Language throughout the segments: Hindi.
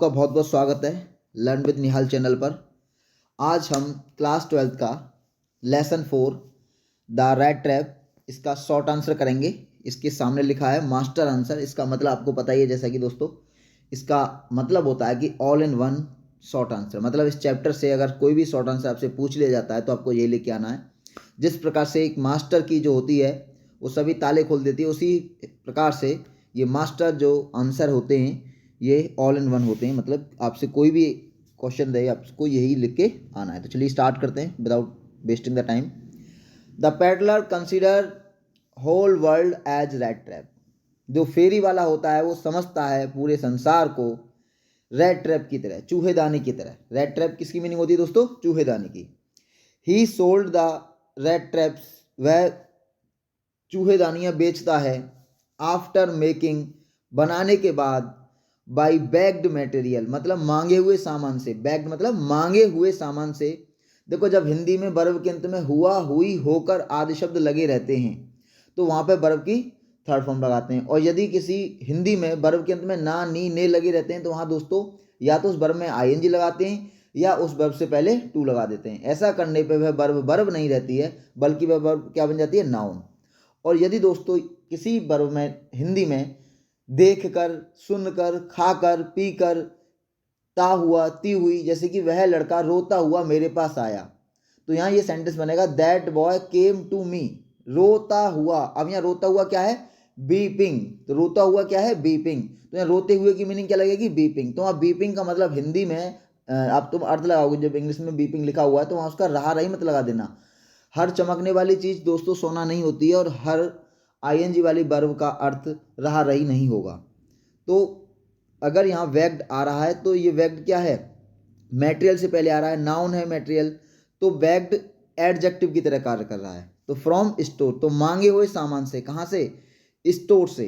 आपका बहुत बहुत स्वागत है लर्न विद निहाल चैनल पर। आज हम क्लास 12th का लेसन 4 द रैट ट्रैप इसका शॉर्ट आंसर करेंगे। इसके सामने लिखा है मास्टर आंसर। इसका मतलब आपको पता ही है, जैसा कि दोस्तों इसका मतलब होता है कि all in one short answer. मतलब इस चैप्टर से अगर कोई भी शॉर्ट आंसर आपसे पूछ लिया जाता है तो आपको यही लेके आना है। जिस प्रकार से एक मास्टर की जो होती है वो सभी ताले खोल देती है, उसी प्रकार से ये मास्टर जो आंसर होते हैं ये ऑल इन वन होते हैं। मतलब आपसे कोई भी क्वेश्चन दे आपको यही लिख के आना है। तो चलिए स्टार्ट करते हैं without wasting the time. The peddler consider whole world as rat trap. जो फेरी वाला होता है वो समझता है पूरे संसार को रैट ट्रैप की तरह, चूहेदानी की तरह। रैट ट्रैप किसकी मीनिंग होती है दोस्तों? चूहेदानी की। ही सोल्ड द रैट ट्रैप्स, वह चूहेदानियाँ बेचता है। आफ्टर मेकिंग, बनाने के बाद। बाई बैग्ड मटेरियल, मतलब मांगे हुए सामान से। बैग्ड मतलब मांगे हुए सामान से। देखो, जब हिंदी में वर्ब के अंत में हुआ, हुई, होकर आदि शब्द लगे रहते हैं तो वहाँ पे वर्ब की थर्ड फॉर्म लगाते हैं। और यदि किसी हिंदी में वर्ब के अंत में ना, नी, ने लगे रहते हैं तो वहाँ दोस्तों या तो उस वर्ब में आईएनजी लगाते हैं या उस वर्ब से पहले टू लगा देते हैं। ऐसा करने पे वह वर्ब नहीं रहती है, बल्कि वह वर्ब क्या बन जाती है? नाउन। और यदि दोस्तों किसी वर्ब में हिंदी में देखकर, सुनकर, खाकर, पीकर, ता हुआ, ती हुई, जैसे कि वह लड़का रोता हुआ मेरे पास आया, तो यहाँ ये सेंटेंस बनेगा that boy came to me. रोता हुआ, अब यहाँ रोता हुआ क्या है? बीपिंग। तो रोता हुआ क्या है? बीपिंग। तो यहाँ रोते हुए की मीनिंग क्या लगेगी? बीपिंग। तो वहाँ बीपिंग का मतलब हिंदी में आप तुम अर्थ लगाओगे, जब इंग्लिश में बीपिंग लिखा हुआ है तो वहाँ उसका रहा रही मत लगा देना। हर चमकने वाली चीज़ दोस्तों सोना नहीं होती है, और हर आईएनजी वाली वर्ब का अर्थ रहा रही नहीं होगा। तो अगर यहाँ वैग्ड आ रहा है तो ये वैग्ड क्या है? मटेरियल से पहले आ रहा है, नाउन है मटेरियल, तो वैग्ड एडजेक्टिव की तरह कार्य कर रहा है। तो फ्रॉम स्टोर, तो मांगे हुए सामान से। कहाँ से? स्टोर से।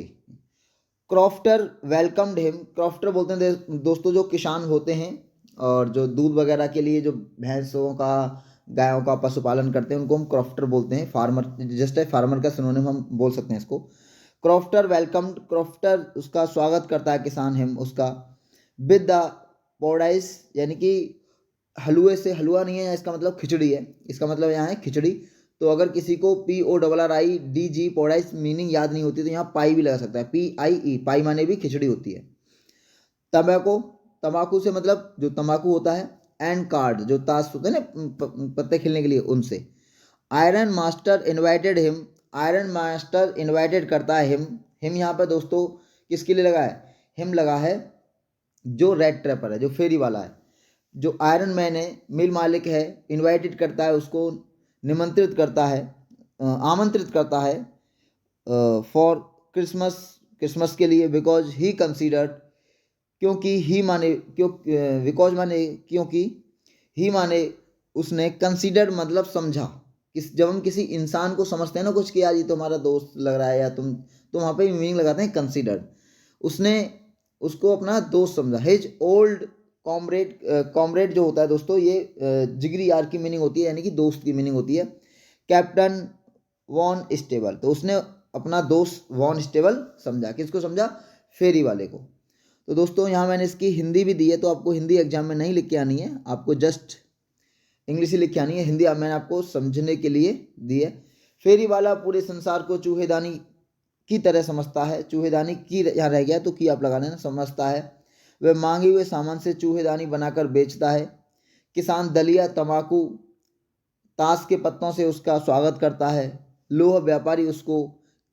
Crofter welcomed him. क्रॉफ्टर बोलते हैं दोस्तों जो किसान होते हैं और जो दूध वगैरह के लिए जो भैंसों का, गायों का पशुपालन करते हैं उनको हम क्रॉफ्टर बोलते हैं। फार्मर, जस्ट है फार्मर का सिनोनिम हम बोल सकते हैं इसको। क्रॉफ्टर वेलकम्ड, क्रॉफ्टर उसका स्वागत करता है, किसान हिम उसका। विद द पौडाइस, यानी कि हलवे से। हलवा नहीं है इसका मतलब खिचड़ी है, इसका मतलब यहाँ है खिचड़ी। तो अगर किसी को PORRIDG पौडाइस मीनिंग याद नहीं होती तो यहाँ पाई भी लगा सकता है, PIE, पाई माने भी खिचड़ी होती है। तंबाकू, तंबाकू से मतलब जो तंबाकू होता है। एंड कार्ड, जो ताश होते हैं ना पत्ते खेलने के लिए, उनसे। Iron master invited him, iron master invited करता है हिम। हिम यहाँ पर दोस्तों किसके लिए लगा है? हिम लगा है जो रेड ट्रैपर है, जो फेरी वाला है। जो आयरन मैन है, मिल मालिक है, इन्वाइटेड करता है उसको, निमंत्रित करता है, आमंत्रित करता है फॉर क्रिसमस, क्रिसमस के लिए। बिकॉज ही कंसीडर्ड, क्योंकि ही माने, बिकॉज माने क्योंकि, ही माने उसने, कंसीडर मतलब समझा। जब हम किसी इंसान को समझते हैं ना कुछ, कि यार ये तुम्हारा दोस्त लग रहा है या तुम, तो वहाँ पे मीनिंग लगाते हैं कंसीडर्ड। उसने उसको अपना दोस्त समझा। हिज ओल्ड कॉमरेड, कॉमरेड जो होता है दोस्तों ये जिगरी यार की मीनिंग होती है, यानी कि दोस्त की मीनिंग होती है। कैप्टन वॉन स्टेबल, तो उसने अपना दोस्त वॉन स्टेबल समझा। किसको समझा? फेरी वाले को। तो दोस्तों यहाँ मैंने इसकी हिंदी भी दी है, तो आपको हिंदी एग्जाम में नहीं लिख के आनी है, आपको जस्ट इंग्लिश ही लिख के आनी है। हिंदी मैंने आपको समझने के लिए दी है। फेरी वाला पूरे संसार को चूहेदानी की तरह समझता है। चूहेदानी की यहाँ रह गया तो की आप लगा लेना, समझता है। वह मांगे हुए सामान से चूहेदानी बनाकर बेचता है। किसान दलिया, तंबाकू, ताश के पत्तों से उसका स्वागत करता है। लोह व्यापारी उसको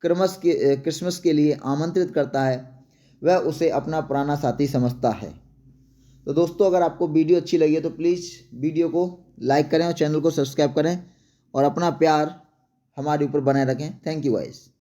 क्रिसमस के लिए आमंत्रित करता है। वह उसे अपना पुराना साथी समझता है। तो दोस्तों अगर आपको वीडियो अच्छी लगी है तो प्लीज़ वीडियो को लाइक करें और चैनल को सब्सक्राइब करें और अपना प्यार हमारे ऊपर बनाए रखें। Thank you guys.